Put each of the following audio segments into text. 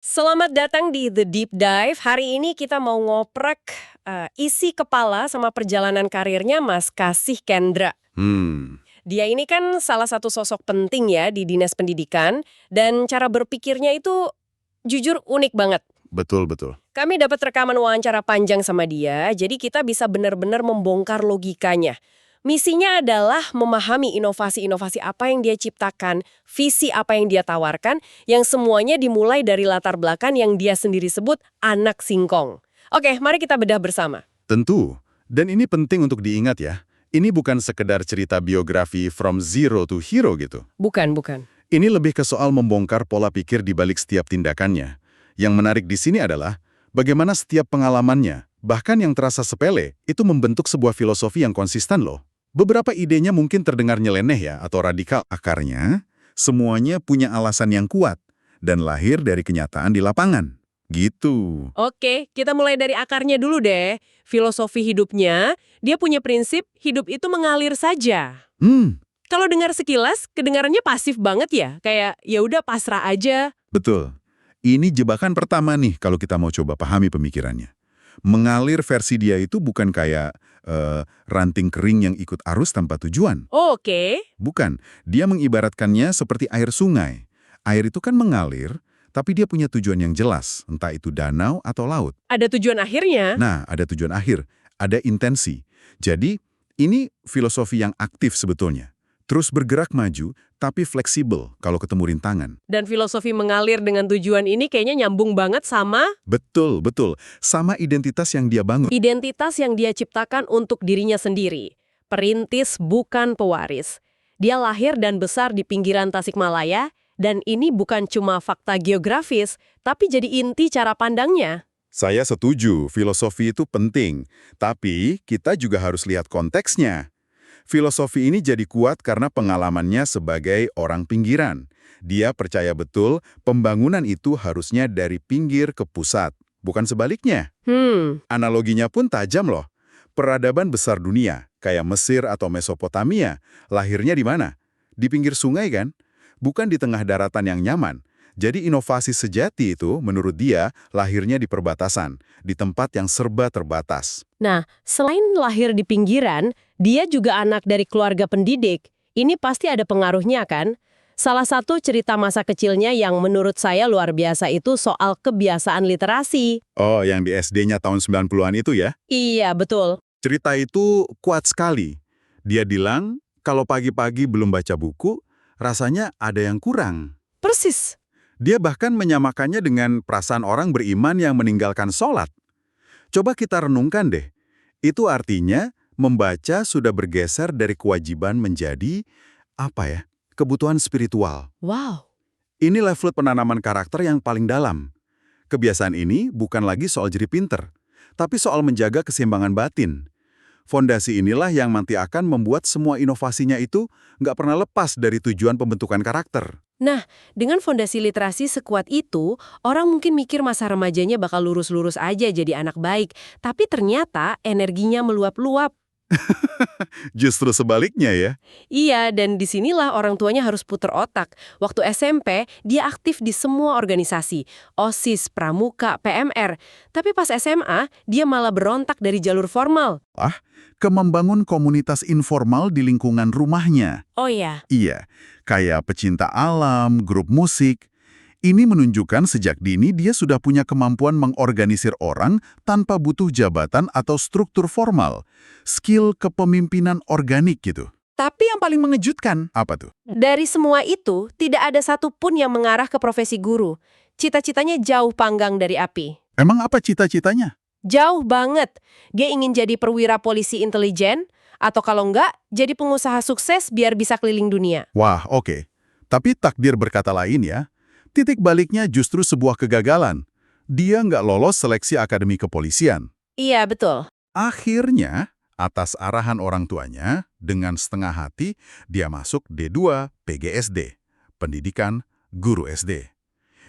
Selamat datang di The Deep Dive. Hari ini kita mau ngoprek isi kepala sama perjalanan karirnya Mas Kasih Kendra. Hmm, Dia ini kan salah satu sosok penting ya di Dinas Pendidikan dan cara berpikirnya itu jujur unik banget. betul. Kami dapat rekaman wawancara panjang sama dia, jadi kita bisa benar-benar membongkar logikanya. Misinya adalah memahami inovasi-inovasi apa yang dia ciptakan, visi apa yang dia tawarkan, yang semuanya dimulai dari latar belakang yang dia sendiri sebut anak singkong. Oke, mari kita bedah bersama. Tentu. Dan ini penting untuk diingat ya. Ini bukan sekedar cerita biografi from zero to hero gitu. Bukan. Ini lebih ke soal membongkar pola pikir di balik setiap tindakannya. Yang menarik di sini adalah bagaimana setiap pengalamannya, bahkan yang terasa sepele, itu membentuk sebuah filosofi yang konsisten loh. Beberapa idenya mungkin terdengar nyeleneh ya atau radikal. Akarnya, semuanya punya alasan yang kuat dan lahir dari kenyataan di lapangan. Gitu. Oke, kita mulai dari akarnya dulu deh. Filosofi hidupnya, dia punya prinsip hidup itu mengalir saja. Hmm, Kalau dengar sekilas, kedengarannya pasif banget ya. Kayak ya udah pasrah aja. betul. Ini jebakan pertama nih kalau kita mau coba pahami pemikirannya. Mengalir versi dia itu bukan kayak ranting kering yang ikut arus tanpa tujuan. Oke. Bukan. Dia mengibaratkannya seperti air sungai. Air itu kan mengalir, tapi dia punya tujuan yang jelas, entah itu danau atau laut. Ada tujuan akhirnya. Nah, ada tujuan akhir, ada intensi. Jadi, ini filosofi yang aktif sebetulnya. Terus bergerak maju, tapi fleksibel kalau ketemu rintangan. Dan filosofi mengalir dengan tujuan ini kayaknya nyambung banget sama Betul. Sama identitas yang dia bangun. identitas yang dia ciptakan untuk dirinya sendiri. Perintis bukan pewaris. Dia lahir dan besar di pinggiran Tasikmalaya, dan ini bukan cuma fakta geografis, tapi jadi inti cara pandangnya. Saya setuju, filosofi itu penting. Tapi, kita juga harus lihat konteksnya. Filosofi ini jadi kuat karena pengalamannya sebagai orang pinggiran. Dia percaya betul pembangunan itu harusnya dari pinggir ke pusat, bukan sebaliknya. Analoginya pun tajam loh. Peradaban besar dunia, kayak Mesir atau Mesopotamia, lahirnya di mana? Di pinggir sungai kan? Bukan di tengah daratan yang nyaman. Jadi inovasi sejati itu, menurut dia, lahirnya di perbatasan, di tempat yang serba terbatas. Nah, selain lahir di pinggiran, dia juga anak dari keluarga pendidik. Ini pasti ada pengaruhnya kan? Salah satu cerita masa kecilnya yang menurut saya luar biasa itu soal kebiasaan literasi. Oh, yang di SD-nya tahun 90-an itu ya? Iya, betul. Cerita itu kuat sekali. Dia bilang, kalau pagi-pagi belum baca buku, rasanya ada yang kurang. Persis. Dia bahkan menyamakannya dengan perasaan orang beriman yang meninggalkan sholat. Coba kita renungkan deh. Itu artinya membaca sudah bergeser dari kewajiban menjadi, kebutuhan spiritual. Wow. Ini level penanaman karakter yang paling dalam. Kebiasaan ini bukan lagi soal jadi pinter, tapi soal menjaga keseimbangan batin. Fondasi inilah yang nanti akan membuat semua inovasinya itu nggak pernah lepas dari tujuan pembentukan karakter. Nah, dengan fondasi literasi sekuat itu, orang mungkin mikir masa remajanya bakal lurus-lurus aja jadi anak baik. Tapi ternyata energinya meluap-luap. Justru sebaliknya ya. Iya, dan disinilah orang tuanya harus puter otak. Waktu SMP, dia aktif di semua organisasi. OSIS, Pramuka, PMR. Tapi pas SMA, dia malah berontak dari jalur formal. Ke membangun komunitas informal di lingkungan rumahnya. Oh ya, Iya, kayak pecinta alam, grup musik. Ini menunjukkan sejak dini dia sudah punya kemampuan mengorganisir orang tanpa butuh jabatan atau struktur formal. Skill kepemimpinan organik gitu. Tapi yang paling mengejutkan, apa tuh? dari semua itu, tidak ada satupun yang mengarah ke profesi guru. Cita-citanya jauh panggang dari api. Emang apa cita-citanya? Jauh banget. Dia ingin jadi perwira polisi intelijen, atau kalau enggak, jadi pengusaha sukses biar bisa keliling dunia. Wah, oke. Tapi takdir berkata lain ya. Titik baliknya justru sebuah kegagalan. Dia nggak lolos seleksi akademi kepolisian. Iya, betul. Akhirnya, atas arahan orang tuanya, dengan setengah hati, dia masuk D2 PGSD, Pendidikan Guru SD.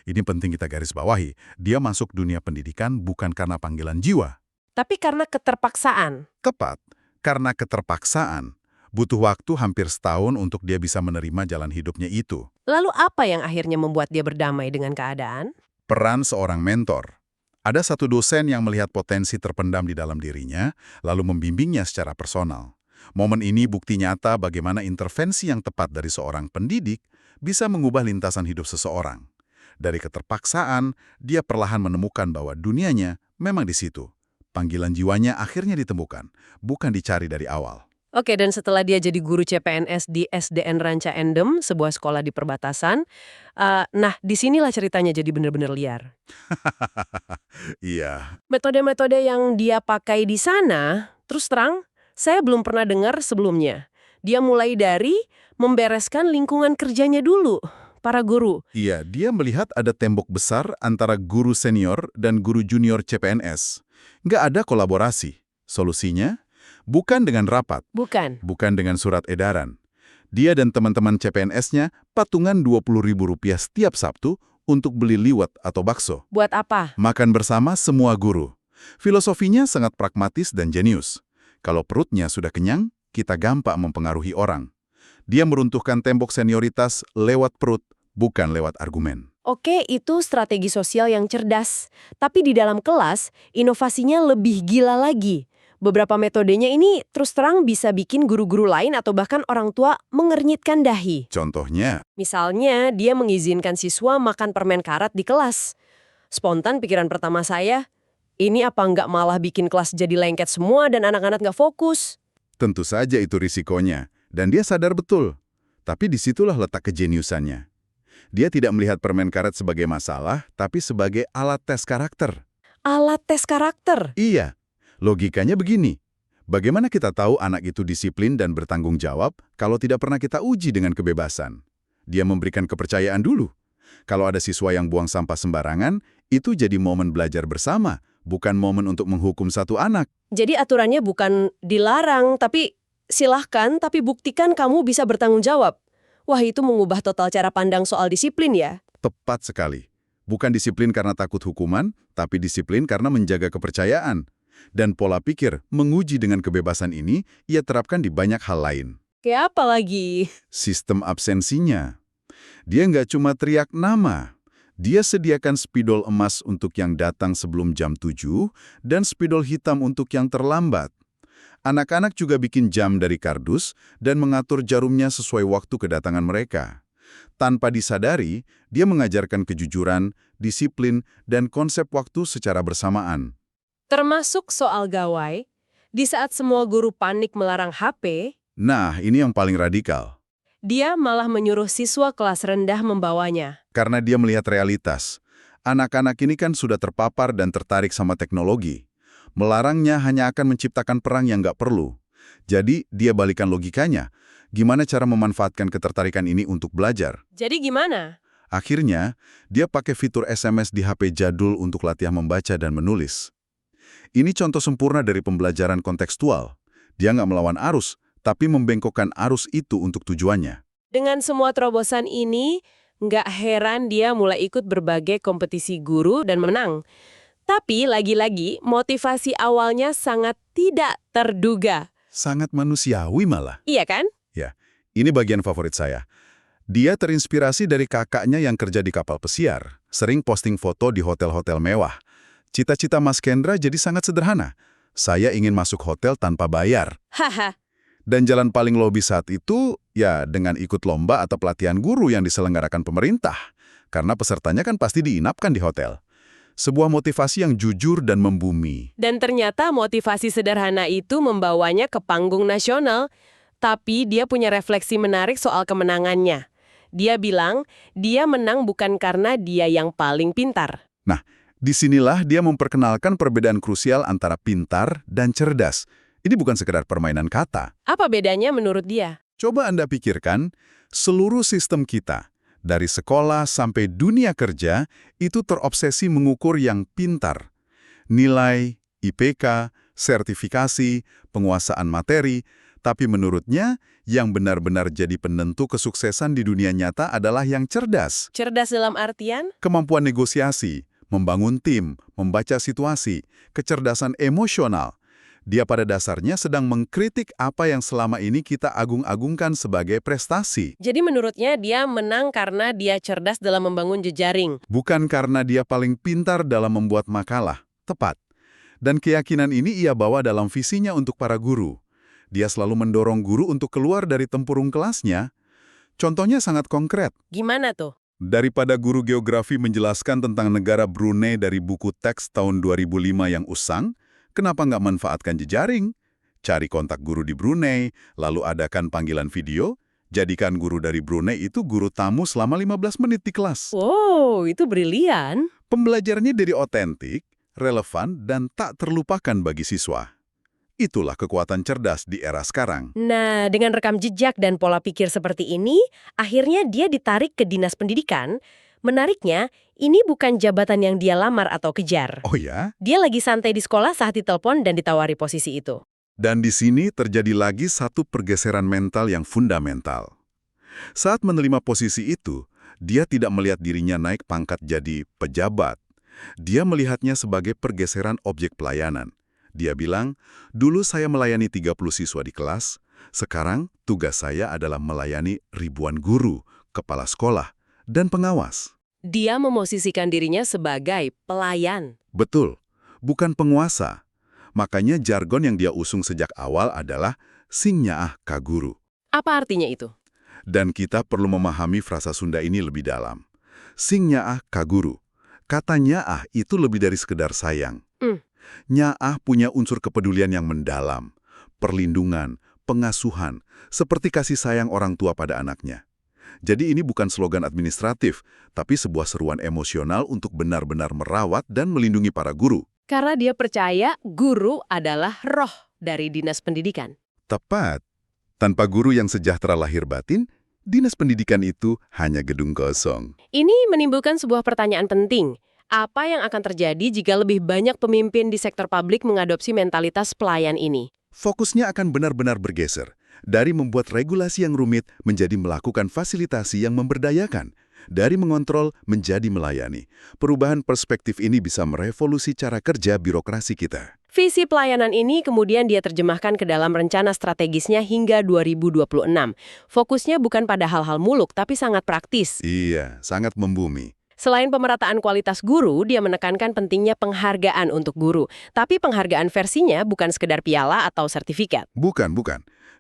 Ini penting kita garis bawahi, dia masuk dunia pendidikan bukan karena panggilan jiwa. Tapi karena keterpaksaan. Tepat, karena keterpaksaan. Butuh waktu hampir setahun untuk dia bisa menerima jalan hidupnya itu. Lalu apa yang akhirnya membuat dia berdamai dengan keadaan? Peran seorang mentor. Ada satu dosen yang melihat potensi terpendam di dalam dirinya, lalu membimbingnya secara personal. Momen ini bukti nyata bagaimana intervensi yang tepat dari seorang pendidik bisa mengubah lintasan hidup seseorang. Dari keterpaksaan, dia perlahan menemukan bahwa dunianya memang di situ. Panggilan jiwanya akhirnya ditemukan, bukan dicari dari awal. Oke, dan setelah dia jadi guru CPNS di SDN Ranca Endem, sebuah sekolah di perbatasan, nah disinilah ceritanya jadi benar-benar liar. Iya, Metode-metode yang dia pakai di sana, terus terang, saya belum pernah dengar sebelumnya. Dia mulai dari membereskan lingkungan kerjanya dulu, para guru. iya, dia melihat ada tembok besar antara guru senior dan guru junior CPNS. Nggak ada kolaborasi. Solusinya? Bukan dengan rapat, Bukan. bukan dengan surat edaran. Dia dan teman-teman CPNS-nya patungan Rp20.000 setiap Sabtu untuk beli liwet atau bakso. Buat apa? Makan bersama semua guru. Filosofinya sangat pragmatis dan jenius. Kalau perutnya sudah kenyang, kita gampang mempengaruhi orang. Dia meruntuhkan tembok senioritas lewat perut, bukan lewat argumen. Oke, itu strategi sosial yang cerdas. Tapi di dalam kelas, inovasinya lebih gila lagi. Beberapa metodenya ini terus terang bisa bikin guru-guru lain atau bahkan orang tua mengernyitkan dahi. Contohnya, Misalnya, dia mengizinkan siswa makan permen karat di kelas. Spontan pikiran pertama saya, ini apa nggak malah bikin kelas jadi lengket semua dan anak-anak nggak fokus? tentu saja itu risikonya, dan dia sadar betul. Tapi disitulah letak kejeniusannya. Dia tidak melihat permen karet sebagai masalah, tapi sebagai alat tes karakter. Alat tes karakter. Iya, logikanya begini. Bagaimana kita tahu anak itu disiplin dan bertanggung jawab kalau tidak pernah kita uji dengan kebebasan? Dia memberikan kepercayaan dulu. Kalau ada siswa yang buang sampah sembarangan, itu jadi momen belajar bersama, bukan momen untuk menghukum satu anak. Jadi aturannya bukan dilarang, tapi silahkan, tapi buktikan kamu bisa bertanggung jawab. Wah, itu mengubah total cara pandang soal disiplin ya. Tepat sekali. Bukan disiplin karena takut hukuman, tapi disiplin karena menjaga kepercayaan. Dan pola pikir menguji dengan kebebasan ini ia terapkan di banyak hal lain. Kayak apa lagi? Sistem absensinya. Dia nggak cuma teriak nama. Dia sediakan spidol emas untuk yang datang sebelum jam 7 dan spidol hitam untuk yang terlambat. Anak-anak juga bikin jam dari kardus dan mengatur jarumnya sesuai waktu kedatangan mereka. Tanpa disadari, dia mengajarkan kejujuran, disiplin, dan konsep waktu secara bersamaan. Termasuk soal gawai, di saat semua guru panik melarang HP, Nah, ini yang paling radikal. dia malah menyuruh siswa kelas rendah membawanya. Karena dia melihat realitas. Anak-anak ini kan sudah terpapar dan tertarik sama teknologi. Melarangnya hanya akan menciptakan perang yang nggak perlu. Jadi, dia balikan logikanya. Gimana cara memanfaatkan ketertarikan ini untuk belajar? Jadi gimana? Akhirnya, dia pakai fitur SMS di HP jadul untuk latihan membaca dan menulis. Ini contoh sempurna dari pembelajaran kontekstual. Dia nggak melawan arus, tapi membengkokkan arus itu untuk tujuannya. Dengan semua terobosan ini, nggak heran dia mulai ikut berbagai kompetisi guru dan menang. Tapi lagi-lagi, motivasi awalnya sangat tidak terduga. Sangat manusiawi malah. Iya kan? Ya, ini bagian favorit saya. Dia terinspirasi dari kakaknya yang kerja di kapal pesiar, sering posting foto di hotel-hotel mewah. Cita-cita Mas Kendra jadi sangat sederhana. Saya ingin masuk hotel tanpa bayar. Haha. Dan jalan paling logis saat itu, ya dengan ikut lomba atau pelatihan guru yang diselenggarakan pemerintah. Karena pesertanya kan pasti diinapkan di hotel. Sebuah motivasi yang jujur dan membumi. Dan ternyata motivasi sederhana itu membawanya ke panggung nasional. Tapi dia punya refleksi menarik soal kemenangannya. Dia bilang, dia menang bukan karena dia yang paling pintar. Nah, disinilah dia memperkenalkan perbedaan krusial antara pintar dan cerdas. Ini bukan sekedar permainan kata. Apa bedanya menurut dia? Coba Anda pikirkan, seluruh sistem kita, dari sekolah sampai dunia kerja, itu terobsesi mengukur yang pintar. Nilai, IPK, sertifikasi, penguasaan materi, tapi menurutnya, yang benar-benar jadi penentu kesuksesan di dunia nyata adalah yang cerdas. Cerdas dalam artian? Kemampuan negosiasi, membangun tim, membaca situasi, kecerdasan emosional. Dia pada dasarnya sedang mengkritik apa yang selama ini kita agung-agungkan sebagai prestasi. Jadi menurutnya dia menang karena dia cerdas dalam membangun jejaring. Bukan karena dia paling pintar dalam membuat makalah. Tepat. Dan keyakinan ini ia bawa dalam visinya untuk para guru. Dia selalu mendorong guru untuk keluar dari tempurung kelasnya. Contohnya sangat konkret. Gimana tuh? Daripada guru geografi menjelaskan tentang negara Brunei dari buku teks tahun 2005 yang usang, kenapa nggak manfaatkan jejaring? Cari kontak guru di Brunei, lalu adakan panggilan video, jadikan guru dari Brunei itu guru tamu selama 15 menit di kelas. Wow, itu brilian. Pembelajarannya jadi otentik, relevan, dan tak terlupakan bagi siswa. Itulah kekuatan cerdas di era sekarang. Nah, dengan rekam jejak dan pola pikir seperti ini, akhirnya dia ditarik ke dinas pendidikan. Menariknya, ini bukan jabatan yang dia lamar atau kejar. Oh ya? Dia lagi santai di sekolah saat ditelepon dan ditawari posisi itu. Dan di sini terjadi lagi satu pergeseran mental yang fundamental. Saat menerima posisi itu, dia tidak melihat dirinya naik pangkat jadi pejabat. Dia melihatnya sebagai pergeseran objek pelayanan. Dia bilang, dulu saya melayani 30 siswa di kelas, sekarang tugas saya adalah melayani ribuan guru, kepala sekolah, dan pengawas. Dia memosisikan dirinya sebagai pelayan. Betul, bukan penguasa. Makanya jargon yang dia usung sejak awal adalah Sing Nyaah Ka Guru. Apa artinya itu? Dan kita perlu memahami frasa Sunda ini lebih dalam. Sing Nyaah Ka Guru. Kata nyaah itu lebih dari sekedar sayang. Nyaah punya unsur kepedulian yang mendalam, perlindungan, pengasuhan, seperti kasih sayang orang tua pada anaknya. Jadi ini bukan slogan administratif, tapi sebuah seruan emosional untuk benar-benar merawat dan melindungi para guru. Karena dia percaya guru adalah roh dari dinas pendidikan. Tepat. Tanpa guru yang sejahtera lahir batin, dinas pendidikan itu hanya gedung kosong. Ini menimbulkan sebuah pertanyaan penting. Apa yang akan terjadi jika lebih banyak pemimpin di sektor publik mengadopsi mentalitas pelayan ini? Fokusnya akan benar-benar bergeser, dari membuat regulasi yang rumit menjadi melakukan fasilitasi yang memberdayakan, dari mengontrol menjadi melayani. Perubahan perspektif ini bisa merevolusi cara kerja birokrasi kita. Visi pelayanan ini kemudian dia terjemahkan ke dalam rencana strategisnya hingga 2026. Fokusnya bukan pada hal-hal muluk, tapi sangat praktis. Iya, sangat membumi. Selain pemerataan kualitas guru, dia menekankan pentingnya penghargaan untuk guru. Tapi penghargaan versinya bukan sekedar piala atau sertifikat. Bukan.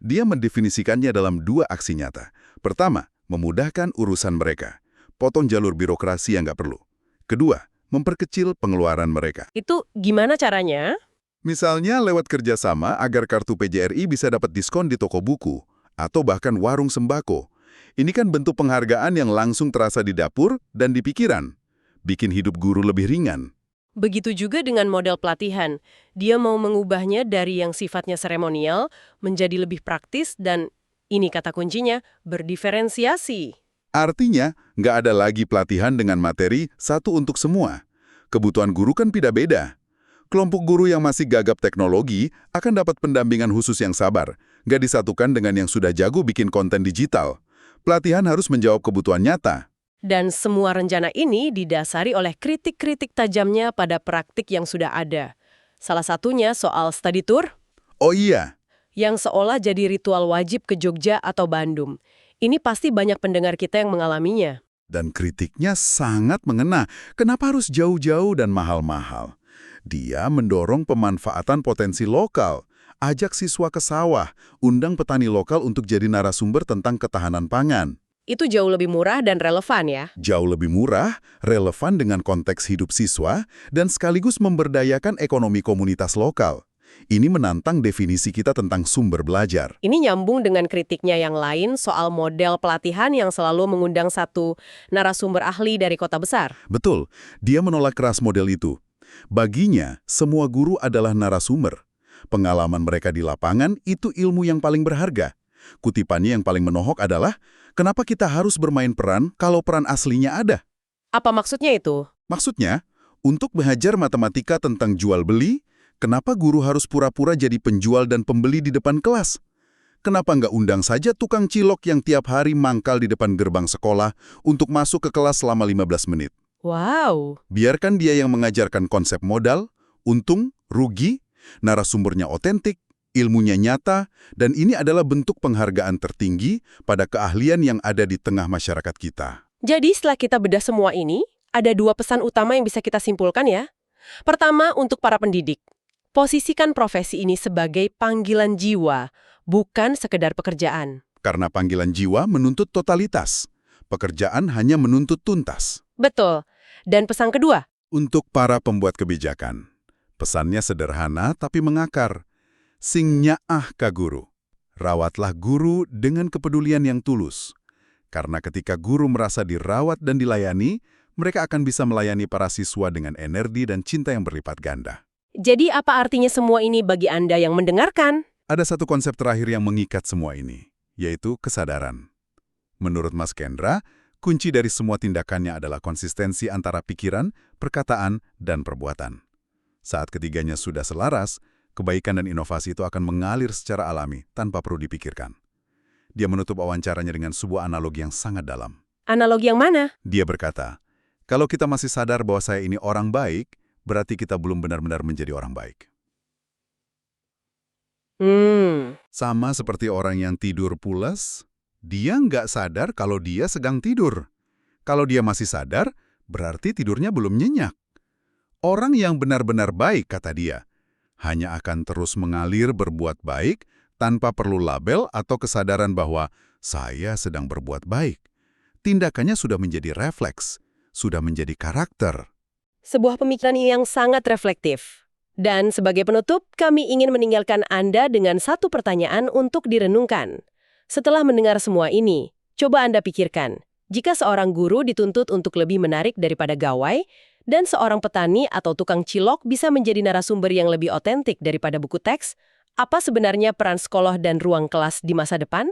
Dia mendefinisikannya dalam dua aksi nyata. Pertama, memudahkan urusan mereka. Potong jalur birokrasi yang nggak perlu. Kedua, memperkecil pengeluaran mereka. Itu gimana caranya? Misalnya lewat kerjasama agar kartu PJRI bisa dapat diskon di toko buku, atau bahkan warung sembako. Ini kan bentuk penghargaan yang langsung terasa di dapur dan di pikiran. Bikin hidup guru lebih ringan. Begitu juga dengan model pelatihan. Dia mau mengubahnya dari yang sifatnya seremonial menjadi lebih praktis dan, ini kata kuncinya, berdiferensiasi. Artinya, nggak ada lagi pelatihan dengan materi satu untuk semua. Kebutuhan guru kan beda-beda. Kelompok guru yang masih gagap teknologi akan dapat pendampingan khusus yang sabar, nggak disatukan dengan yang sudah jago bikin konten digital. Pelatihan harus menjawab kebutuhan nyata. Dan semua rencana ini didasari oleh kritik-kritik tajamnya pada praktik yang sudah ada. Salah satunya soal study tour, Oh iya, yang seolah jadi ritual wajib ke Jogja atau Bandung. Ini pasti banyak pendengar kita yang mengalaminya. dan kritiknya sangat mengena. Kenapa harus jauh-jauh dan mahal-mahal? Dia mendorong pemanfaatan potensi lokal. Ajak siswa ke sawah, undang petani lokal untuk jadi narasumber tentang ketahanan pangan. Itu jauh lebih murah dan relevan ya. Jauh lebih murah, relevan dengan konteks hidup siswa, dan sekaligus memberdayakan ekonomi komunitas lokal. Ini menantang definisi kita tentang sumber belajar. Ini nyambung dengan kritiknya yang lain soal model pelatihan yang selalu mengundang satu narasumber ahli dari kota besar. Betul, dia menolak keras model itu. Baginya, semua guru adalah narasumber. Pengalaman mereka di lapangan itu ilmu yang paling berharga. Kutipannya yang paling menohok adalah, kenapa kita harus bermain peran kalau peran aslinya ada? Apa maksudnya itu? Maksudnya, untuk belajar matematika tentang jual-beli, kenapa guru harus pura-pura jadi penjual dan pembeli di depan kelas? Kenapa nggak undang saja tukang cilok yang tiap hari mangkal di depan gerbang sekolah untuk masuk ke kelas selama 15 menit? Wow. Biarkan dia yang mengajarkan konsep modal, untung, rugi, Narasumbernya otentik, ilmunya nyata, dan ini adalah bentuk penghargaan tertinggi pada keahlian yang ada di tengah masyarakat kita. Jadi setelah kita bedah semua ini, ada 2 pesan utama yang bisa kita simpulkan ya. Pertama, untuk para pendidik. Posisikan profesi ini sebagai panggilan jiwa, bukan sekedar pekerjaan. Karena panggilan jiwa menuntut totalitas. Pekerjaan hanya menuntut tuntas. Betul. Dan pesan kedua, Untuk para pembuat kebijakan, pesannya sederhana tapi mengakar. Sing nyaah ka guru. Rawatlah guru dengan kepedulian yang tulus. Karena ketika guru merasa dirawat dan dilayani, mereka akan bisa melayani para siswa dengan energi dan cinta yang berlipat ganda. jadi apa artinya semua ini bagi Anda yang mendengarkan? Ada satu konsep terakhir yang mengikat semua ini, yaitu kesadaran. Menurut Mas Kendra, kunci dari semua tindakannya adalah konsistensi antara pikiran, perkataan, dan perbuatan. Saat ketiganya sudah selaras, kebaikan dan inovasi itu akan mengalir secara alami tanpa perlu dipikirkan. Dia menutup wawancaranya dengan sebuah analogi yang sangat dalam. Analogi yang mana? Dia berkata, kalau kita masih sadar bahwa saya ini orang baik, berarti kita belum benar-benar menjadi orang baik. Sama seperti orang yang tidur pulas, dia nggak sadar kalau dia sedang tidur. Kalau dia masih sadar, berarti tidurnya belum nyenyak. Orang yang benar-benar baik, kata dia, hanya akan terus mengalir berbuat baik tanpa perlu label atau kesadaran bahwa saya sedang berbuat baik. Tindakannya sudah menjadi refleks, sudah menjadi karakter. Sebuah pemikiran yang sangat reflektif. Dan sebagai penutup, kami ingin meninggalkan Anda dengan satu pertanyaan untuk direnungkan. Setelah mendengar semua ini, coba Anda pikirkan, jika seorang guru dituntut untuk lebih menarik daripada gawai, dan seorang petani atau tukang cilok bisa menjadi narasumber yang lebih otentik daripada buku teks, apa sebenarnya peran sekolah dan ruang kelas di masa depan?